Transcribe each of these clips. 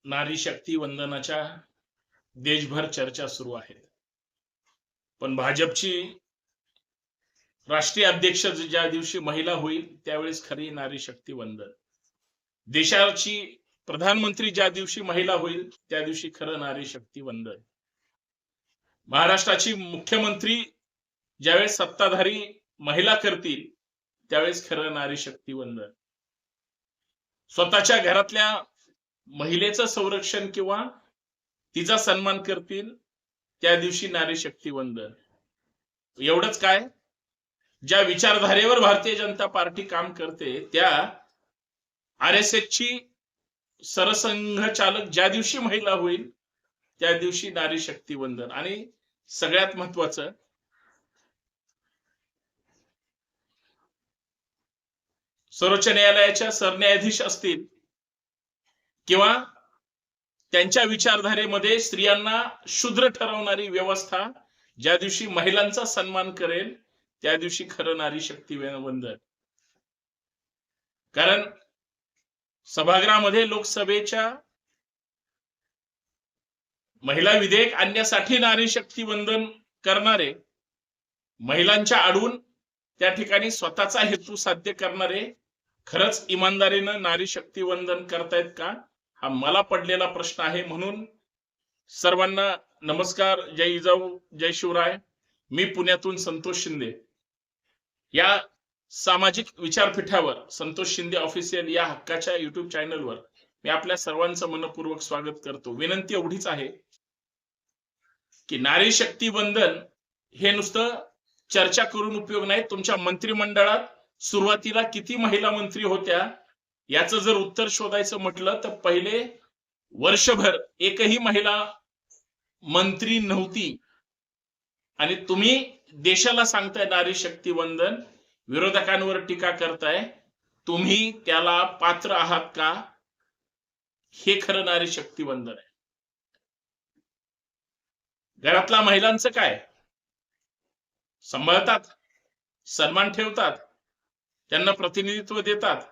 नारी शक्ती वंदनाच्या देशभर चर्चा सुरू आहेत. पण भाजपची राष्ट्रीय अध्यक्ष ज्या दिवशी महिला होईल त्यावेळेस खरी नारी शक्ती वंदन. देशाची प्रधानमंत्री ज्या दिवशी महिला होईल त्या दिवशी खरं नारी शक्ती वंदन. महाराष्ट्राची मुख्यमंत्री ज्यावेळेस सत्ताधारी महिला करतील त्यावेळेस खरं नारी शक्ती वंदन. स्वतःच्या घरातल्या महिलेचं संरक्षण किंवा तिचा सन्मान करतील त्या दिवशी नारी शक्ती वंदन. एवढंच काय, ज्या विचारधारेवर भारतीय जनता पार्टी काम करते त्या RSS ची सरसंघचालक ज्या दिवशी महिला होईल त्या दिवशी नारी शक्ती वंदन. आणि सगळ्यात महत्वाचं, सर्वोच्च न्यायालयाच्या सरन्यायाधीश असतील किंवा त्यांच्या विचारधारेमध्ये स्त्रियांना शूद्र ठरवणारी व्यवस्था ज्या दिवशी महिलांचा सन्मान करेल त्या दिवशी खरं नारी शक्ती वंदन. कारण सभागृहामध्ये लोकसभेच्या महिला विधेयक आणण्यासाठी नारी शक्ती वंदन करणारे, महिलांच्या आडून त्या ठिकाणी स्वतःचा हेतू साध्य करणारे खरंच इमानदारीनं नारी शक्ती वंदन करतायत का, हा मला पडलेला प्रश्न आहे. म्हणून सर्वांना नमस्कार, जय जिजाऊ, जय शिवराय. मी पुण्यातून संतोष शिंदे. या सामाजिक विचारपीठावर संतोष शिंदे ऑफिशियल या हक्काच्या YouTube चॅनलवर मी आपल्या सर्वांचं मनपूर्वक स्वागत करतो. विनंती एवढीच आहे की नारी शक्ती वंदन हे नुसतं चर्चा करून उपयोग नाही. तुमच्या मंत्रिमंडळात सुरुवातीला किती महिला मंत्री होत्या याचं जर उत्तर शोधायचं म्हटलं तर पहिले वर्षभर एकही महिला मंत्री नव्हती. आणि तुम्ही देशाला सांगताय नारी शक्ती वंदन, विरोधकांवर टीका करताय. तुम्ही त्याला पात्र आहात का? हे खरं नारी शक्ती वंदन आहे. घरातल्या महिलांचं काय? सांभाळतात, सन्मान ठेवतात, त्यांना प्रतिनिधित्व देतात.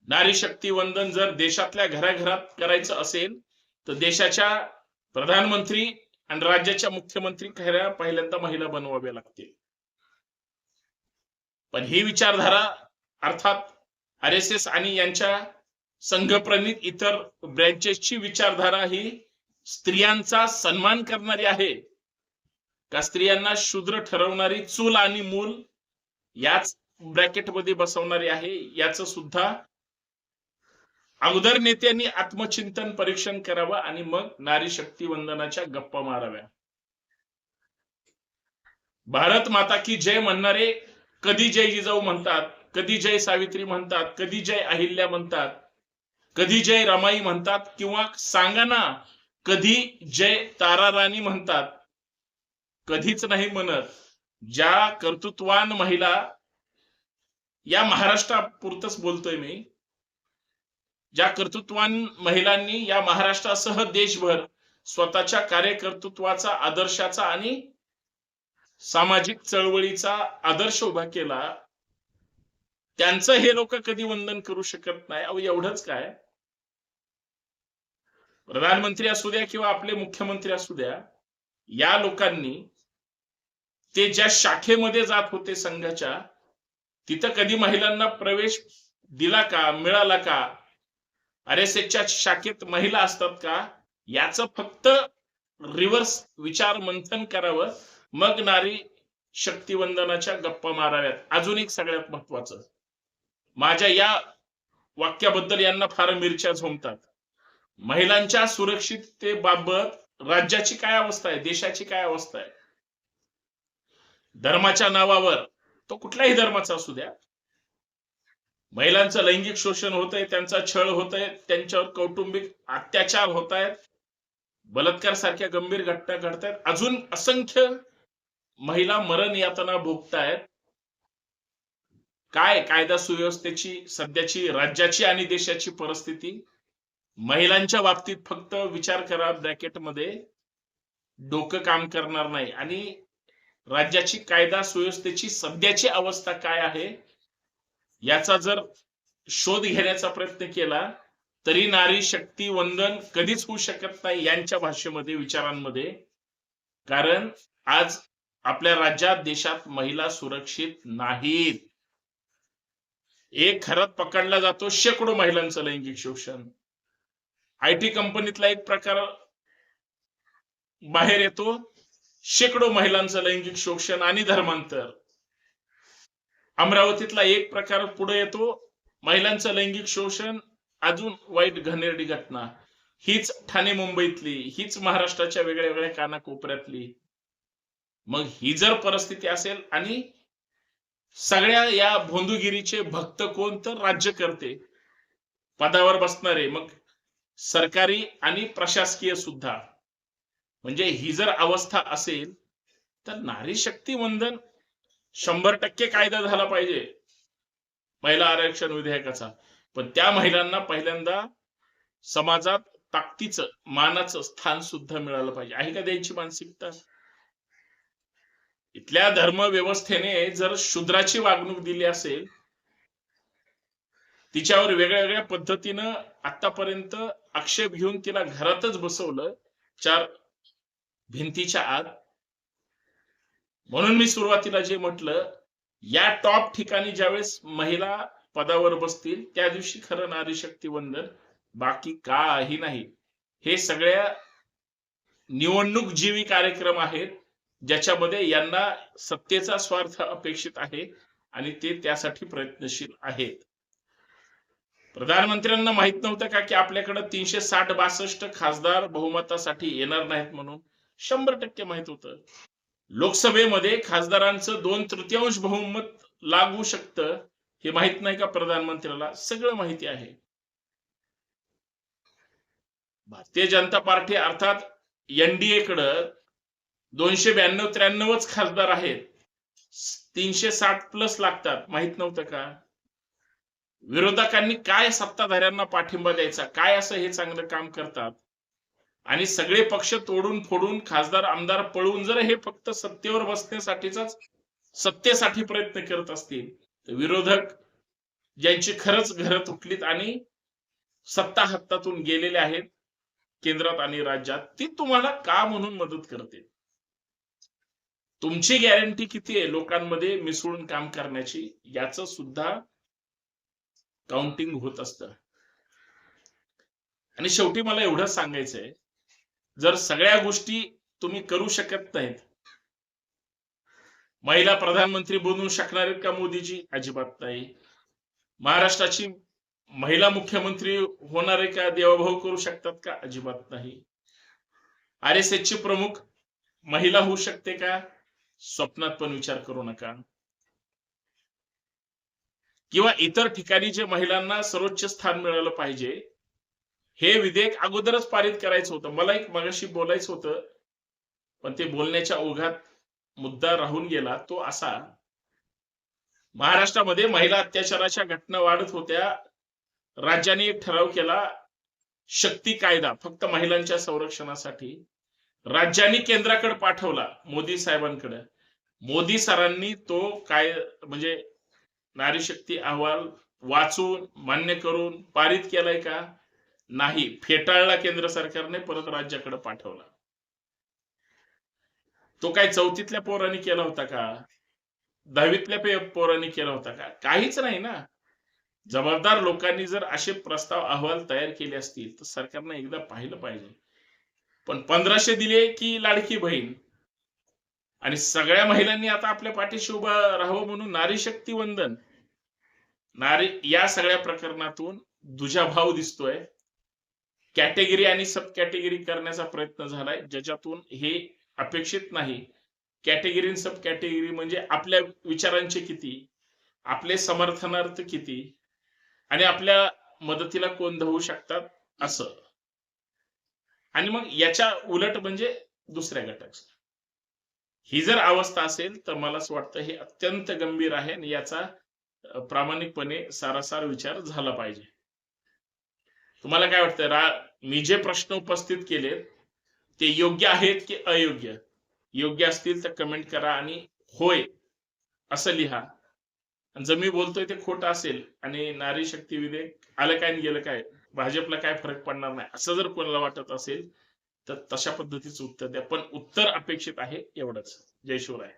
नारी शक्ती वंदन जर देशातल्या घराघरात करायचं असेल तर देशाच्या प्रधानमंत्री आणि राज्याच्या मुख्यमंत्री खऱ्या पहिल्यांदा महिला बनवाव्या लागतील. पण ही विचारधारा अर्थात RSS आणि यांच्या संघप्रणित इतर ब्रँचेसची विचारधारा ही स्त्रियांचा सन्मान करणारी आहे का स्त्रियांना शूद्र ठरवणारी, चूल आणि मूल याच ब्रॅकेटमध्ये बसवणारी आहे, याचं सुद्धा अगोदर नेत्यांनी आत्मचिंतन परीक्षण करावं आणि मग नारी शक्ती वंदनाच्या गप्पा माराव्या. भारत माता की जय म्हणणारे कधी जय जिजाऊ म्हणतात, कधी जय सावित्री म्हणतात, कधी जय अहिल्या म्हणतात, कधी जय रमाई म्हणतात, किंवा सांगा ना कधी जय ताराराणी म्हणतात. कधीच नाही म्हणत. ज्या कर्तृत्वान महिला, या महाराष्ट्रापुरतच बोलतोय मी, ज्या कर्तृत्वान महिलांनी या महाराष्ट्रासह देशभर स्वतःच्या कार्यकर्तृत्वाचा, आदर्शाचा आणि सामाजिक चळवळीचा आदर्श उभा केला, त्यांचं हे लोक कधी वंदन करू शकत नाही. अहो एवढंच काय, प्रधानमंत्री असू द्या किंवा आपले मुख्यमंत्री असू द्या, या लोकांनी ते ज्या शाखेमध्ये जात होते संघाच्या, तिथं कधी महिलांना प्रवेश दिला का, मिळाला का? RSSच्या शाखेत महिला असतात का? याचं फक्त रिव्हर्स विचार मंथन करावं, मग नारी शक्ती वंदनाच्या गप्पा माराव्यात. अजून एक सगळ्यात महत्वाचं, माझ्या या वाक्याबद्दल यांना फार मिरच्या झोंबतात. महिलांच्या सुरक्षिततेबाबत राज्याची काय अवस्था आहे, देशाची काय अवस्था आहे? धर्माच्या नावावर, तो कुठल्याही धर्माचा असू द्या, महिलांचं लैंगिक शोषण होतंय, त्यांचा छळ होतोय, त्यांच्यावर कौटुंबिक अत्याचार होत आहेत, बलात्कार सारख्या गंभीर घटना घडतायत, अजून असंख्य महिला मरण यातना भोगतायत. काय कायदा सुव्यवस्थेची सध्याची राज्याची आणि देशाची परिस्थिती? महिलांच्या बाबतीत फक्त विचार करा, ब्रॅकेटमध्ये डोकं काम करणार नाही. आणि राज्याची कायदा सुव्यवस्थेची सध्याची अवस्था काय आहे याचा जर शोध घेण्याचा प्रयत्न केला तरी नारी शक्ती वंदन कधीच होऊ शकत नाही यांच्या भाषेमध्ये, विचारांमध्ये. कारण आज आपल्या राज्यात, देशात महिला सुरक्षित नाहीत. एक खरंच पकडला जातो शेकडो महिलांचं लैंगिक शोषण. आयटी कंपनीतला एक प्रकार बाहेर येतो, शेकडो महिलांचं लैंगिक शोषण आणि धर्मांतर. अमरावतीतला एक प्रकार पुढे येतो, महिलांचं लैंगिक शोषण, अजून वाईट घाणेरडी घटना. हीच ठाणे मुंबईतली, हीच महाराष्ट्राच्या वेगळ्या वेगळ्या कानाकोपऱ्यातली. मग ही जर परिस्थिती असेल आणि सगळ्या या भोंदूगिरीचे भक्त कोण, तर राज्यकर्ते, पदावर बसणारे, मग सरकारी आणि प्रशासकीय सुद्धा. म्हणजे ही जर अवस्था असेल तर नारी शक्ती वंदन 100% कायदा झाला पाहिजे महिला आरक्षण विधेयकाचा. पण त्या महिलांना पहिल्यांदा समाजात ताकदीचं, मानाचं स्थान सुद्धा मिळालं पाहिजे. आहे का द्यायची मानसिकता? इथल्या धर्म व्यवस्थेने जर शूद्राची वागणूक दिली असेल, तिच्यावर वेगळ्या वेगळ्या पद्धतीनं आतापर्यंत आक्षेप घेऊन तिला घरातच बसवलं, 4 भिंतीच्या आत. म्हणून मी सुरुवातीला जे म्हटलं, या टॉप ठिकाणी ज्यावेळेस महिला पदावर बसतील त्या दिवशी खरं नारी शक्ती वंदन, बाकी काही नाही. हे सगळ्या निवडणूक जीवी कार्यक्रम आहेत, ज्याच्यामध्ये यांना सत्तेचा स्वार्थ अपेक्षित आहे आणि ते त्यासाठी प्रयत्नशील आहेत. प्रधानमंत्र्यांना माहित नव्हतं का की आपल्याकडे 360-62 खासदार बहुमतासाठी येणार नाहीत म्हणून? 100% माहित होतं. लोकसभेमध्ये खासदारांचं 2/3 बहुमत लागू शकतं, हे माहित नाही का प्रधानमंत्र्याला? सगळं माहिती आहे. भारतीय जनता पार्टी अर्थात एनडीए कडे 292-93च खासदार आहेत, 360+ लागतात. माहित नव्हतं का? विरोधकांनी काय सत्ताधाऱ्यांना पाठिंबा द्यायचा, काय असं हे चांगलं काम करतात, आणि सगळे पक्ष तोडून फोडून, खासदार आमदार पळून जर हे फक्त सत्तेवर बसण्यासाठीचाच, सत्तेसाठी प्रयत्न करत असतील, तर विरोधक ज्यांची खरंच घरं तुटलीत आणि सत्ता हातातून गेलेले आहेत केंद्रात आणि राज्यात, ती तुम्हाला का म्हणून मदत करते? तुमची गॅरंटी किती आहे लोकांमध्ये मिसळून काम करण्याची, याचं सुद्धा काउंटिंग होत असतं. आणि शेवटी मला एवढं सांगायचंय, जर सगळ्या गोष्टी तुम्ही करू शकत नाहीत, महिला प्रधानमंत्री बनवू शकणार आहेत का मोदीजी? अजिबात नाही. महाराष्ट्राची महिला मुख्यमंत्री होणार आहे का, देवाभाऊ करू शकतात का? अजिबात नाही. RSSची प्रमुख महिला होऊ शकते का? स्वप्नात पण विचार करू नका. किंवा इतर ठिकाणी जे महिलांना सर्वोच्च स्थान मिळालं पाहिजे, हे विधेयक अगोदरच पारित करायचं होतं. मला एक मगाशी बोलायचं होतं, पण ते बोलण्याच्या ओघात मुद्दा राहून गेला. तो असा, महाराष्ट्रामध्ये महिला अत्याचाराच्या घटना वाढत होत्या. राज्याने एक ठराव केला, शक्ती कायदा, फक्त महिलांच्या संरक्षणासाठी. राज्यांनी केंद्राकडे पाठवला, मोदी साहेबांकडे. मोदी सरांनी तो काय म्हणजे नारी शक्ती अहवाल वाचून, मान्य करून पारित केलाय का? नाही. फेटाळला केंद्र सरकारने, परत राज्याकडे पाठवला. तो काय 4थीतल्या पोरांनी केला होता का? 10वीतल्या पोरांनी केला होता का? काहीच नाही ना. जबाबदार लोकांनी जर असे प्रस्ताव, अहवाल तयार केले असतील तर सरकारने एकदा पाहिलं पाहिजे. पण 1500 दिले की लाडकी बहीण, आणि सगळ्या महिलांनी आता आपल्या पाठीशी उभा राहावं म्हणून नारी शक्ती वंदन. नारी या सगळ्या प्रकरणातून दुजाभाव दिसतोय. कॅटेगरी आणि सब कॅटेगरी करण्याचा प्रयत्न झालाय, ज्याच्यातून हे अपेक्षित नाही. कॅटेगरी आणि सब कॅटेगरी म्हणजे आपल्या विचारांचे किती, आपले समर्थनार्थ किती, आणि आपल्या मदतीला कोण धावू शकतात असं. आणि मग याच्या उलट म्हणजे दुसऱ्या गटाची. ही जर अवस्था असेल तर मला असं वाटतं हे अत्यंत गंभीर आहे आणि याचा प्रामाणिकपणे सारासार विचार झाला पाहिजे. तुम्हाला काय वाटतं? मी जे प्रश्न उपस्थित केले ते योग्य आहेत की अयोग्य? योग्य असतील तर कमेंट करा आणि होय असं लिहा. जर मी बोलतोय ते खोटं असेल आणि नारी शक्ती विधेयक आलं काय आणि गेलं काय, भाजपला काय फरक पडणार नाही असं जर कोणाला वाटत असेल तर तशा पद्धतीचं उत्तर द्या, पण उत्तर अपेक्षित आहे एवढंच. जय शिवराय.